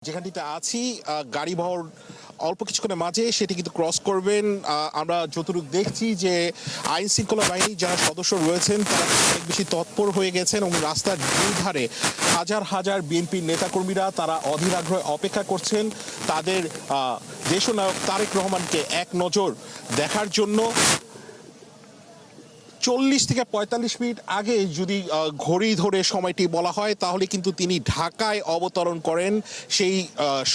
যেখানটিতে আছি গাড়ি বহর অল্প কিছুক্ষণের মাঝে সেটি কিন্তু ক্রস করবেন। আমরা যতটুকু দেখছি যে আইন শৃঙ্খলা বাহিনী যারা সদস্য রয়েছেন তারা অনেক বেশি তৎপর হয়ে গেছেন এবং রাস্তার দুই ধারে হাজার হাজার বিএনপির নেতাকর্মীরা তারা অধীর আগ্রহে অপেক্ষা করছেন তাদের দেশনায়ক তারেক রহমানকে এক নজর দেখার জন্য। 40 থেকে 45 মিনিট আগে যদি ঘড়ি ধরে সময়টি বলা হয় তাহলে কিন্তু তিনি ঢাকায় অবতরণ করেন। সেই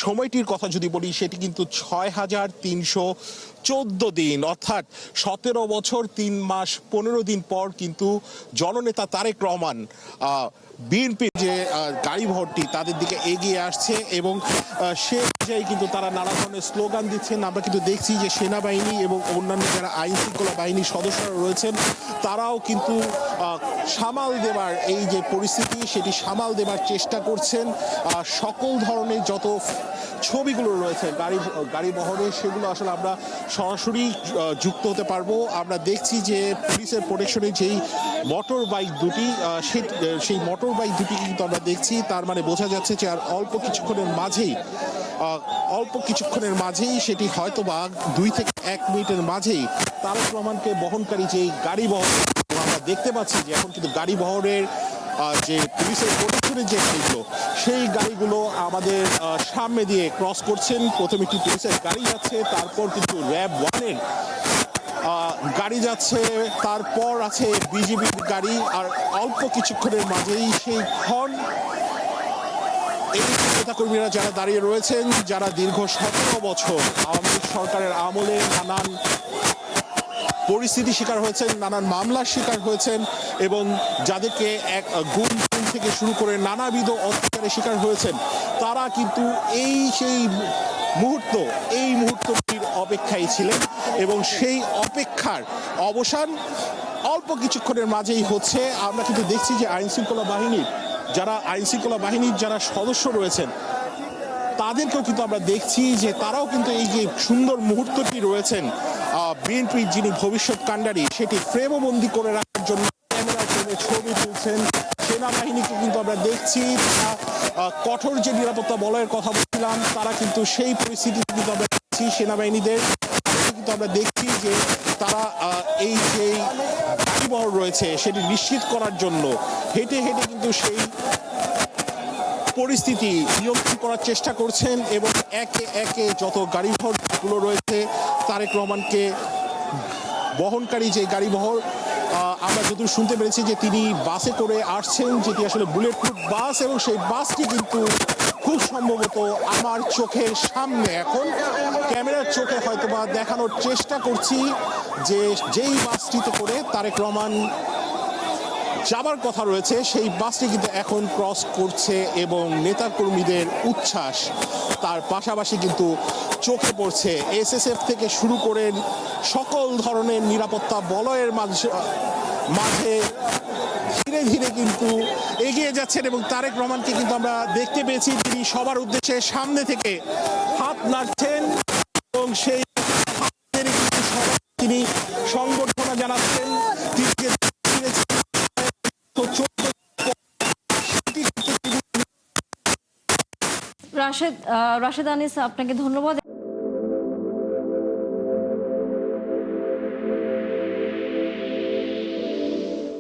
সময়টির কথা যদি বলি সেটি কিন্তু 6314 দিন, অর্থাৎ 17 বছর 3 মাস 15 দিন পর কিন্তু জননেতা তারেক রহমান বিএনপির যে গাড়ি ভর্তি তাদের দিকে এগিয়ে আসছে এবং সে অনুযায়ী কিন্তু তারা নানা ধরনের স্লোগান দিচ্ছেন। আমরা কিন্তু দেখছি যে সেনাবাহিনী এবং অন্যান্য যারা আইন শৃঙ্খলা বাহিনীর সদস্যরা রয়েছেন তারাও কিন্তু সামাল দেবার এই যে পরিস্থিতি সেটি সামাল দেবার চেষ্টা করছেন। সকল ধরনের যত ছবিগুলো রয়েছে গাড়ি বহরে সেগুলো আসলে আমরা সরাসরি যুক্ত হতে পারবো। আমরা দেখছি যে পুলিশের প্রোটেকশনে যেই মোটর বাইক দুটি সেই মোটর বাইক দুটি কিন্তু আমরা দেখছি, তার মানে বোঝা যাচ্ছে যে আর অল্প কিছুক্ষণের মাঝেই সেটি হয়তো বা 2 থেকে 1 মিনিটের মাঝেই তারেক রহমানকে বহনকারী যেই গাড়ি বহর আমরা দেখতে পাচ্ছি যে এখন কিন্তু গাড়ি বহরের যে পুলিশের প্রোটেকশনের যে গাড়িগুলো সেই গাড়িগুলো আমাদের সামনে দিয়ে ক্রস করছেন। প্রথমে একটি পুলিশের গাড়ি যাচ্ছে, তারপর কিন্তু র্যাব 1-এর গাড়ি যাচ্ছে, তারপর আছে বিজিবির গাড়ি, আর অল্প কিছুক্ষণের মাঝেই সেই ক্ষণ এই নেতাকর্মীরা যারা দাঁড়িয়ে রয়েছেন যারা দীর্ঘ 17 বছর আওয়ামী লীগ সরকারের আমলে নানান পরিস্থিতি শিকার হয়েছেন, নানান মামলার শিকার হয়েছেন এবং যাদেরকে এক গুম থেকে শুরু করে নানাবিধ অত্যাচারের শিকার হয়েছেন, তারা কিন্তু সেই মুহূর্তটির অপেক্ষায় ছিলেন এবং সেই অপেক্ষার অবসান অল্প কিছুক্ষণের মাঝেই হচ্ছে। আমরা কিন্তু দেখছি যে আইন শৃঙ্খলা বাহিনীর যারা সদস্য রয়েছেন তাদেরকেও কিন্তু আমরা দেখছি যে তারাও কিন্তু এই যে সুন্দর মুহূর্তটি রয়েছেন বিএনপির যিনি ভবিষ্যৎ কাণ্ডারি সেটি ফ্রেমবন্দি করে রাখার জন্য ক্যামেরার ফ্রেমে ছবি তুলছেন। সেনাবাহিনীকে কিন্তু আমরা দেখছি কঠোর যে নিরাপত্তা বলয়ের কথা বলছিলাম তারা কিন্তু সেই পরিস্থিতি কিন্তু আমরা দেখছি সেনাবাহিনীদের কিন্তু আমরা দেখছি যে তারা এই যে গাড়ি বহর রয়েছে সেটি নিশ্চিত করার জন্য হেঁটে হেঁটে কিন্তু সেই পরিস্থিতি নিয়ন্ত্রণ করার চেষ্টা করছেন এবং একে একে যত গাড়ি বহরগুলো রয়েছে তারেক রহমানকে বহনকারী যে গাড়ি বহর আমরা যদিও শুনতে পেরেছি যে তিনি বাসে করে আসছেন, যেটি আসলে বুলেট প্রুফ বাস, এবং সেই বাসটি কিন্তু খুব সম্ভবত আমার চোখের সামনে এখন ক্যামেরার চোখে হয়তোবা দেখানোর চেষ্টা করছি যে যেই বাসটিতে করে তারেক রহমান যাবার কথা রয়েছে সেই বাসটি কিন্তু এখন ক্রস করছে এবং নেতাকর্মীদের উচ্ছ্বাস তার পাশাপাশি কিন্তু চোখে পড়ছে এসএসএফ থেকে শুরু করে সকল ধরনের নিরাপত্তা বলয়ের মাঝে ধীরে ধীরে কিন্তু এগিয়ে যাচ্ছেন এবং তারেক রহমানকে কিন্তু আমরা দেখতে পেয়েছি তিনি সবার উদ্দেশ্যে সামনে থেকে হাত নাড়ছেন এবং সেই তিনি সংবর্ধনা জানাচ্ছেন। রাশেদ আনিস, আপনাকে ধন্যবাদ।